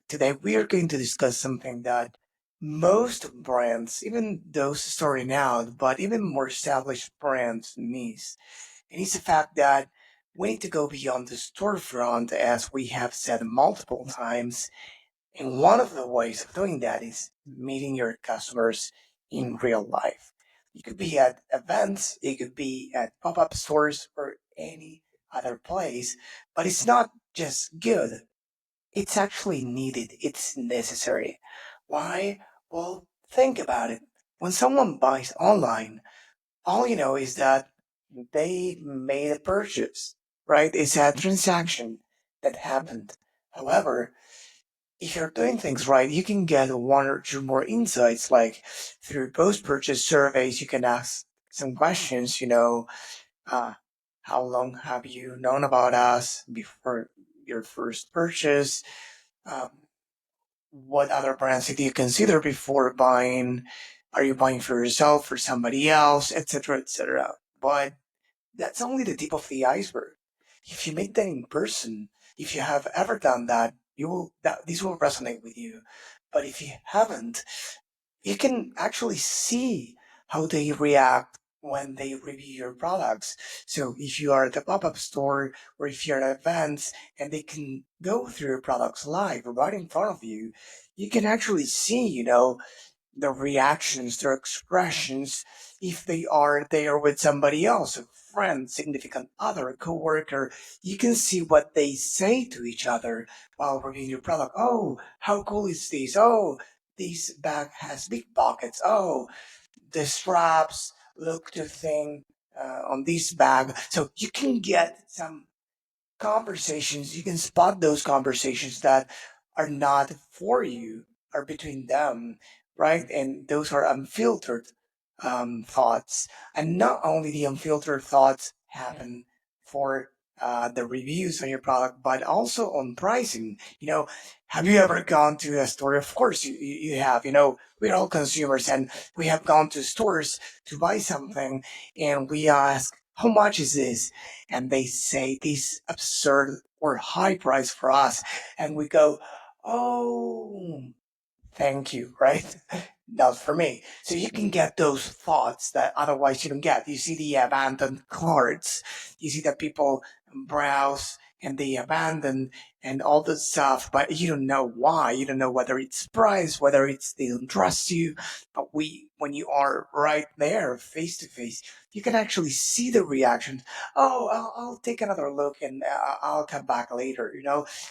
Today we are going to discuss something that most brands, even those starting out, but even more established brands miss. And it's the fact that we need to go beyond the storefront, as we have said multiple times. And one of the ways of doing that is meeting your customers in real life. You could be at events, it could be at pop-up stores or any other place, but it's not just good, it's actually needed. It's necessary. Why? Well, think about it. When someone buys online, all you know is that they made a purchase, right? It's a transaction that happened. However, if you're doing things right, you can get one or two more insights, like through post-purchase surveys, you can ask some questions, uh, how long have you known about us before your first purchase? Um, what other brands did you consider before buying? Are you buying for yourself, for somebody else, etc., etc.? But that's only the tip of the iceberg. If you make that in person, if you have ever done that, this will resonate with you. But if you haven't, you can actually see how they react when they review your products. So if you are at a pop-up store or if you're at events and they can go through your products live right in front of you, you can actually see, their reactions, their expressions, if they are there with somebody else, a friend, significant other, a coworker, you can see what they say to each other while reviewing your product. Oh, how cool is this? Oh, this bag has big pockets. Oh, the straps look too thin on this bag. So you can get some conversations, you can spot those conversations that are not for you, are between them, right? And those are unfiltered thoughts. And not only the unfiltered thoughts happen for the reviews on your product, but also on pricing. Have you ever gone to a store? Of course, you have. We're all consumers, and we have gone to stores to buy something, and we ask, how much is this? And they say this absurd or high price for us, and we go, oh, thank you, right? Not for me. So you can get those thoughts that otherwise you don't get. You see the abandoned cards, you see that people browse and they abandon and all this stuff, but you don't know why. You don't know whether it's price, whether it's they don't trust you. But when you are right there, face to face, you can actually see the reaction. Oh, I'll take another look and I'll come back later.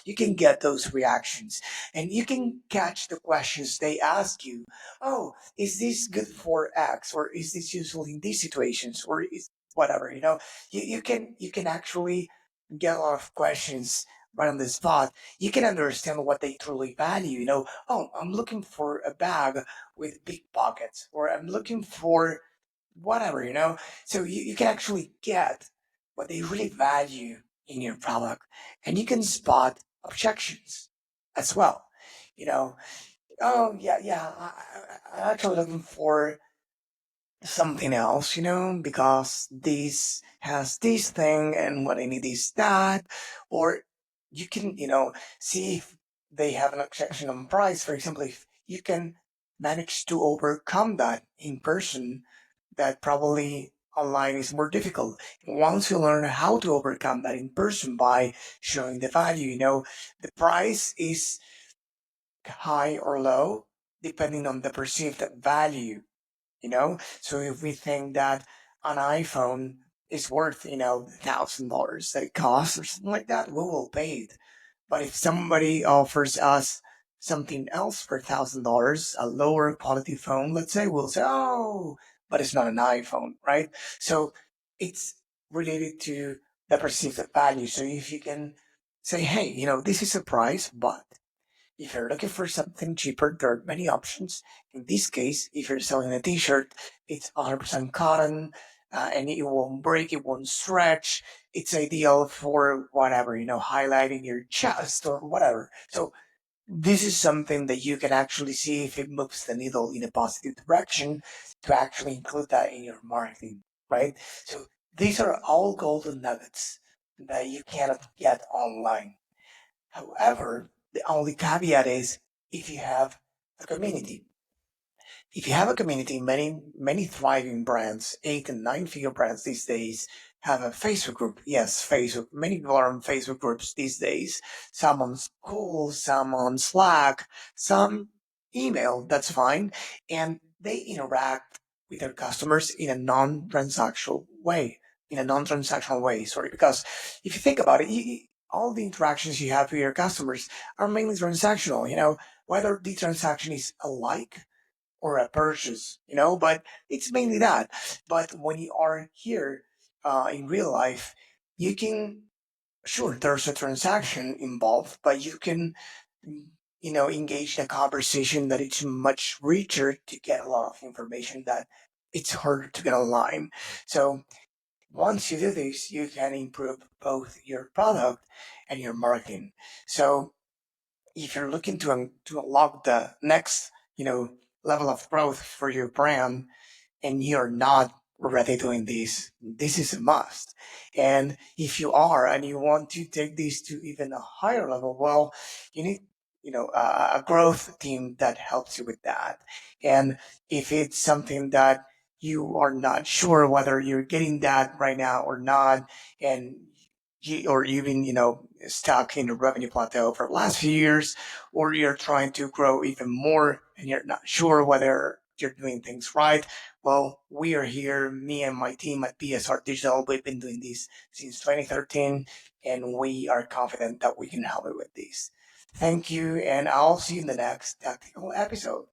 You can get those reactions and you can catch the questions they ask you. Oh, is this good for X, or is this useful in these situations, or is whatever? You can actually get a lot of questions right on the spot. You can understand what they truly value. Oh, I'm looking for a bag with big pockets, or I'm looking for whatever. So you can actually get what they really value in your product, and you can spot objections as well. You know, oh yeah, yeah, I'm actually looking for something else, because this has this thing and what I need is that. Or you can, see if they have an objection on price. For example, if you can manage to overcome that in person, that probably online is more difficult. Once you learn how to overcome that in person by showing the value, the price is high or low depending on the perceived value. So if we think that an iPhone is worth, $1,000 that it costs or something like that, we will pay it. But if somebody offers us something else for $1,000, a lower quality phone, let's say, we'll say, oh, but it's not an iPhone, right? So it's related to the perceived value. So if you can say, hey, this is a price, but if you're looking for something cheaper, there are many options. In this case, if you're selling a t-shirt, it's 100% cotton, and it won't break, it won't stretch. It's ideal for whatever, highlighting your chest or whatever. So this is something that you can actually see if it moves the needle in a positive direction to actually include that in your marketing, right? So these are all golden nuggets that you cannot get online. However, The only caveat is if you have a community. If you have a community, many thriving brands, 8 and 9 figure brands these days, have a Facebook group. Yes, Facebook. Many people are on Facebook groups these days. Some on school, some on Slack, some email. That's fine, and they interact with their customers in a non-transactional way. In a non-transactional way, sorry, because if you think about it, all the interactions you have with your customers are mainly transactional. Whether the transaction is a like or a purchase, but it's mainly that. But when you are here in real life, you can, sure, there's a transaction involved, but you can, engage in a conversation that it's much richer to get a lot of information that it's harder to get online. So once you do this, you can improve both your product and your marketing. So if you're looking to unlock the next level of growth for your brand, and you're not already doing this is a must. And if you are and you want to take this to even a higher level, well, you need a growth team that helps you with that. And if it's something that you are not sure whether you're getting that right now or not, and or even stuck in a revenue plateau for the last few years, or you're trying to grow even more and you're not sure whether you're doing things right, well, we are here, me and my team at PSR Digital. We've been doing this since 2013, and we are confident that we can help you with this. Thank you, and I'll see you in the next tactical episode.